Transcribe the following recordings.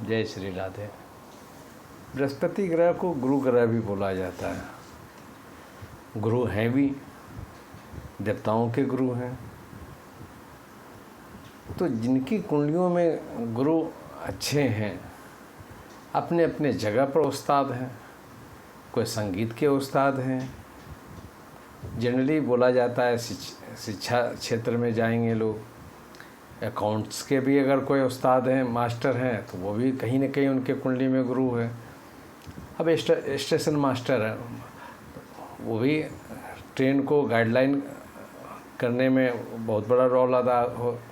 जय श्री राधे। बृहस्पति ग्रह को गुरु ग्रह भी बोला जाता है। गुरु हैं भी, देवताओं के गुरु हैं। तो जिनकी कुंडलियों में गुरु अच्छे हैं, अपने अपने जगह पर उस्ताद हैं। कोई संगीत के उस्ताद हैं। जनरली बोला जाता है शिक्षा क्षेत्र में जाएंगे लोग, अकाउंट्स के भी अगर कोई उस्ताद हैं, मास्टर हैं, तो वो भी कहीं ना कहीं उनके कुंडली में गुरु है। अब स्टेशन मास्टर है, वो भी ट्रेन को गाइडलाइन करने में बहुत बड़ा रोल अदा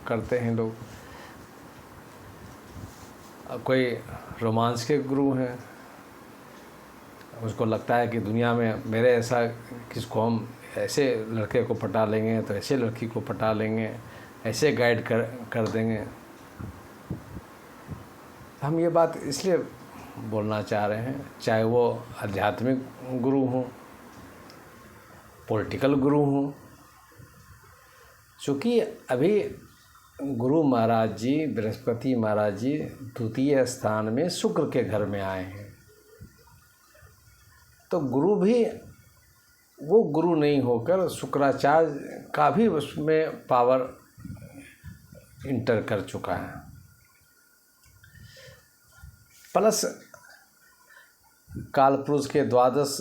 करते हैं लोग। कोई रोमांस के गुरु हैं, उसको लगता है कि दुनिया में मेरे ऐसा किसको हम ऐसे लड़के को पटा लेंगे तो ऐसे लड़की को पटा लेंगे, ऐसे गाइड कर देंगे। हम ये बात इसलिए बोलना चाह रहे हैं, चाहे वो आध्यात्मिक गुरु हों, पॉलिटिकल गुरु हों, चूँकि अभी गुरु महाराज जी, बृहस्पति महाराज जी द्वितीय स्थान में शुक्र के घर में आए हैं। तो गुरु भी वो गुरु नहीं होकर शुक्राचार्य का भी उसमें पावर इंटर कर चुका है। प्लस कालपुरुष के द्वादश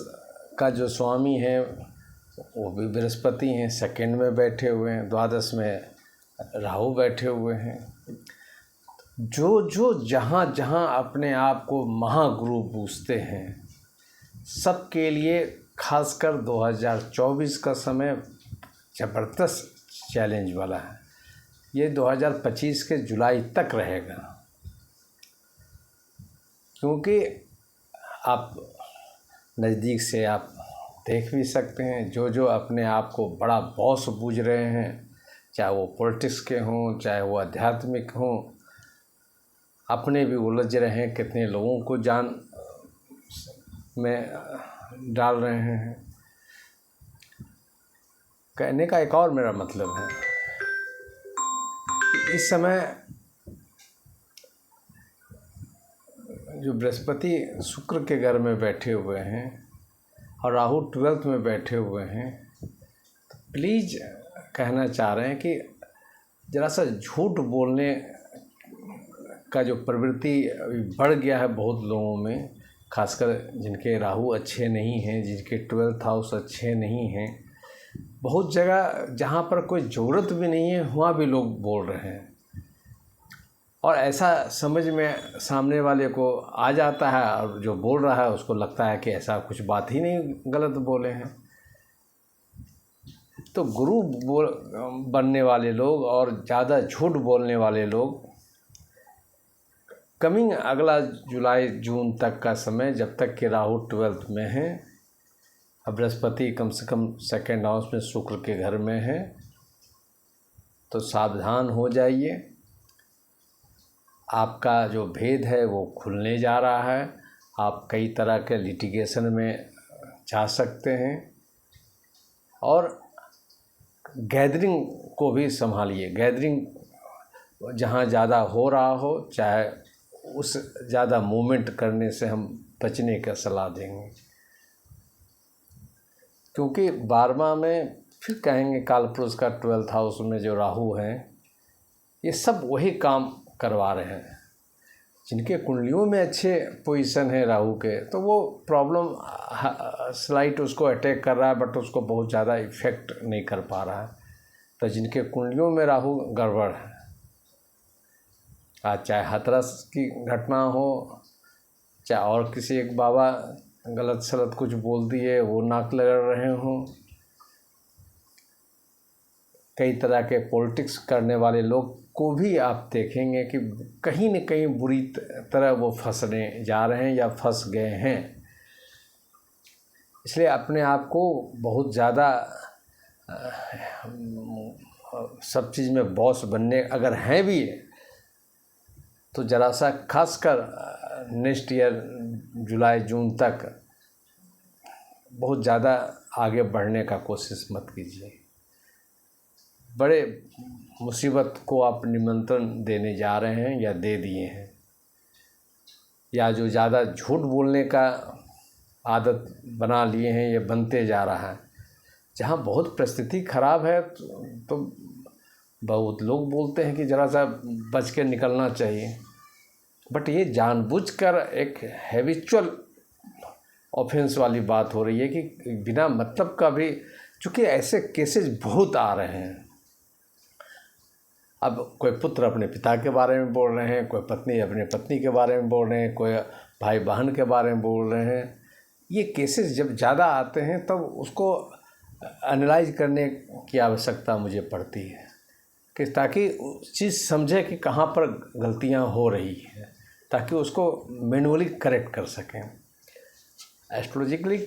का जो स्वामी है वो भी बृहस्पति हैं, सेकंड में बैठे हुए हैं, द्वादश में राहु बैठे हुए हैं। जो जहाँ जहाँ अपने आप को महागुरु पूजते हैं, सबके लिए खासकर 2024 का समय ज़बरदस्त चैलेंज वाला है। ये 2025 के जुलाई तक रहेगा, क्योंकि आप नज़दीक से आप देख भी सकते हैं, जो अपने आप को बड़ा बॉस बूझ रहे हैं, चाहे वो पॉलिटिक्स के हों, चाहे वो आध्यात्मिक हों, अपने भी उलझ रहे हैं, कितने लोगों को जान में डाल रहे हैं। कहने का एक और मेरा मतलब है, इस समय जो बृहस्पति शुक्र के घर में बैठे हुए हैं और राहु 12th में बैठे हुए हैं, तो प्लीज़ कहना चाह रहे हैं कि ज़रा सा झूठ बोलने का जो प्रवृत्ति बढ़ गया है बहुत लोगों में, खासकर जिनके राहु अच्छे नहीं हैं, जिनके 12th हाउस अच्छे नहीं हैं। बहुत जगह जहाँ पर कोई ज़रूरत भी नहीं है, वहाँ भी लोग बोल रहे हैं, और ऐसा समझ में सामने वाले को आ जाता है, और जो बोल रहा है उसको लगता है कि ऐसा कुछ बात ही नहीं, गलत बोले हैं। तो गुरु बनने वाले लोग और ज़्यादा झूठ बोलने वाले लोग कमिंग अगला जुलाई जून तक का समय, जब तक कि राहु 12th में है, अब बृहस्पति कम से कम सेकंड हाउस में शुक्र के घर में है, तो सावधान हो जाइए। आपका जो भेद है वो खुलने जा रहा है। आप कई तरह के लिटिगेशन में जा सकते हैं, और गैदरिंग को भी संभालिए। गैदरिंग जहाँ ज़्यादा हो रहा हो, चाहे उस ज़्यादा मूवमेंट करने से हम बचने का सलाह देंगे, क्योंकि 12वां में फिर कहेंगे कालपुरुष का 12th हाउस में जो राहु हैं, ये सब वही काम करवा रहे हैं। जिनके कुंडलियों में अच्छे पोजीशन है राहु के, तो वो प्रॉब्लम स्लाइट उसको अटैक कर रहा है, बट उसको बहुत ज़्यादा इफेक्ट नहीं कर पा रहा है। तो जिनके कुंडलियों में राहु गड़बड़ है, आज चाहे हाथरस की घटना हो, चाहे और किसी एक बाबा गलत सलत कुछ बोल दिए, वो नाक लगा रहे हों, कई तरह के पॉलिटिक्स करने वाले लोग को भी आप देखेंगे कि कहीं न कहीं बुरी तरह वो फंसने जा रहे हैं या फंस गए हैं। इसलिए अपने आप को बहुत ज़्यादा सब चीज़ में बॉस बनने अगर हैं भी, तो ज़रा सा खासकर नेक्स्ट ईयर जुलाई जून तक बहुत ज़्यादा आगे बढ़ने का कोशिश मत कीजिए। बड़े मुसीबत को आप निमंत्रण देने जा रहे हैं या दे दिए हैं। या जो ज़्यादा झूठ बोलने का आदत बना लिए हैं, ये बनते जा रहा है। जहाँ बहुत परिस्थिति खराब है तो बहुत लोग बोलते हैं कि ज़रा सा बच के निकलना चाहिए, बट ये जानबूझकर एक हैबिचुअल ऑफेंस वाली बात हो रही है कि बिना मतलब का भी, चूँकि ऐसे केसेस बहुत आ रहे हैं। अब कोई पुत्र अपने पिता के बारे में बोल रहे हैं, कोई पत्नी अपने पत्नी के बारे में बोल रहे हैं, कोई भाई बहन के बारे में बोल रहे हैं। ये केसेस जब ज़्यादा आते हैं तब उसको एनालाइज करने की आवश्यकता मुझे पड़ती है कि ताकि चीज़ समझे कि कहाँ पर गलतियाँ हो रही हैं, ताकि उसको मैनुअली करेक्ट कर सकें। एस्ट्रोलॉजिकली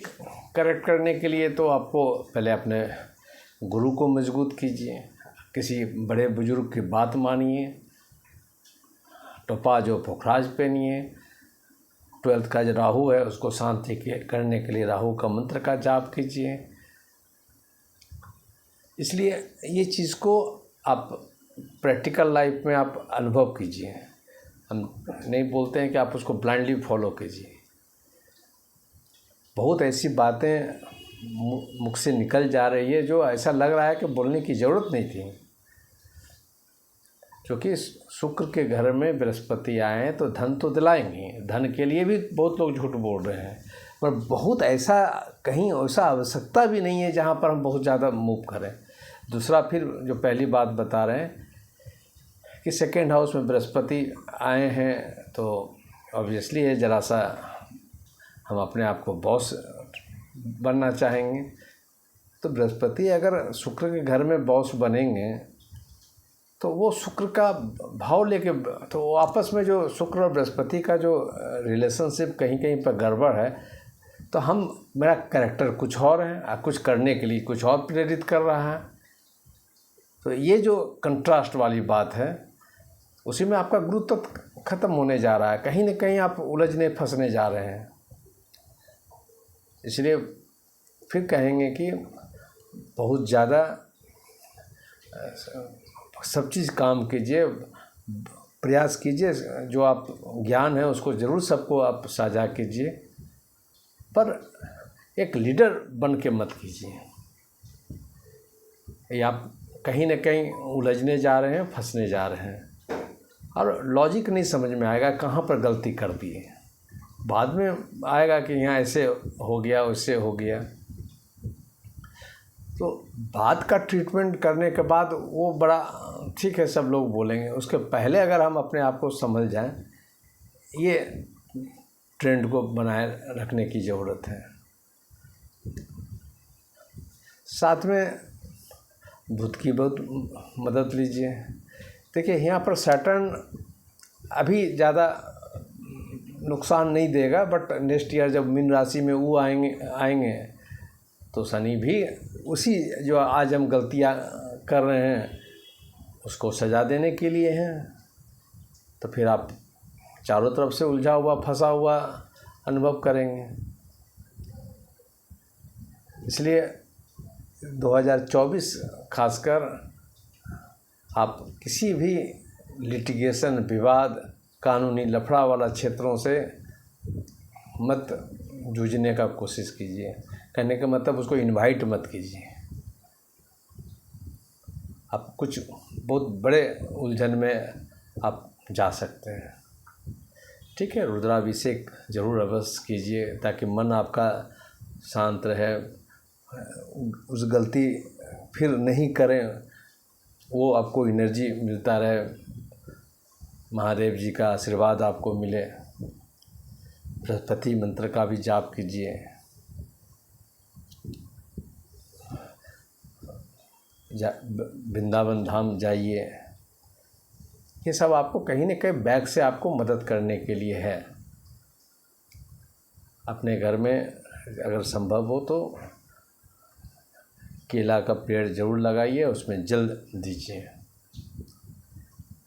करेक्ट करने के लिए तो आपको पहले अपने गुरु को मजबूत कीजिए, किसी बड़े बुजुर्ग की बात मानिए, टोपा जो पोखराज पहनिए, 12th का जो राहु है उसको शांति करने के लिए राहु का मंत्र का जाप कीजिए। इसलिए ये चीज़ को आप प्रैक्टिकल लाइफ में आप अनुभव कीजिए। हम नहीं बोलते हैं कि आप उसको ब्लाइंडली फॉलो कीजिए। बहुत ऐसी बातें मुख से निकल जा रही है जो ऐसा लग रहा है कि बोलने की ज़रूरत नहीं थी, क्योंकि शुक्र के घर में बृहस्पति आए हैं तो धन तो दिलाएंगे। धन के लिए भी बहुत लोग झूठ बोल रहे हैं, पर बहुत ऐसा कहीं ऐसा आवश्यकता भी नहीं है जहाँ पर हम बहुत ज़्यादा मूव करें। दूसरा, फिर जो पहली बात बता रहे हैं कि सेकेंड हाउस में बृहस्पति आए हैं तो ऑब्वियसली है ज़रा सा हम अपने आप को बॉस बनना चाहेंगे। तो बृहस्पति अगर शुक्र के घर में बॉस बनेंगे तो वो शुक्र का भाव लेके, तो आपस में जो शुक्र और बृहस्पति का जो रिलेशनशिप कहीं कहीं पर गड़बड़ है, तो मेरा कैरेक्टर कुछ और है, कुछ करने के लिए कुछ और प्रेरित कर रहा है। तो ये जो कंट्रास्ट वाली बात है, उसी में आपका गुरुत्व ख़त्म होने जा रहा है। कहीं ना कहीं आप उलझने फंसने जा रहे हैं। इसलिए फिर कहेंगे कि बहुत ज़्यादा सब चीज़ काम कीजिए, प्रयास कीजिए, जो आप ज्ञान है उसको ज़रूर सबको आप साझा कीजिए, पर एक लीडर बन के मत कीजिए। ये आप कहीं ना कहीं उलझने जा रहे हैं, फंसने जा रहे हैं, और लॉजिक नहीं समझ में आएगा कहाँ पर गलती कर दी है। बाद में आएगा कि यहाँ ऐसे हो गया, वैसे हो गया। तो बात का ट्रीटमेंट करने के बाद वो बड़ा ठीक है, सब लोग बोलेंगे। उसके पहले अगर हम अपने आप को समझ जाएं, ये ट्रेंड को बनाए रखने की ज़रूरत है। साथ में बुध की बहुत मदद लीजिए। देखिए, यहाँ पर सैटर्न अभी ज़्यादा नुकसान नहीं देगा, बट नेक्स्ट ईयर जब मीन राशि में वो आएंगे तो शनि भी उसी जो आज हम गलतियाँ कर रहे हैं उसको सजा देने के लिए हैं। तो फिर आप चारों तरफ से उलझा हुआ, फंसा हुआ अनुभव करेंगे। इसलिए 2024 खासकर आप किसी भी लिटिगेशन, विवाद, कानूनी लफड़ा वाला क्षेत्रों से मत जूझने का कोशिश कीजिए। कहने का मतलब उसको इनवाइट मत कीजिए। आप कुछ बहुत बड़े उलझन में आप जा सकते हैं। ठीक है, रुद्राभिषेक जरूर अवश्य कीजिए ताकि मन आपका शांत रहे, उस गलती फिर नहीं करें, वो आपको एनर्जी मिलता रहे, महादेव जी का आशीर्वाद आपको मिले। बृहस्पति मंत्र का भी जाप कीजिए। वृंदावन धाम जाइए। ये सब आपको कहीं न कहीं बैक से आपको मदद करने के लिए है। अपने घर में अगर संभव हो तो केला का पेड़ ज़रूर लगाइए, उसमें जल दीजिए।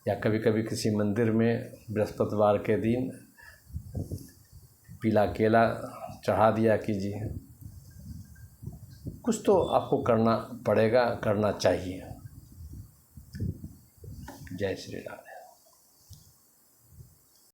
या कभी कभी किसी मंदिर में बृहस्पतिवार के दिन पीला केला चढ़ा दिया कीजिए। कुछ तो आपको करना पड़ेगा, करना चाहिए। जय श्री राम।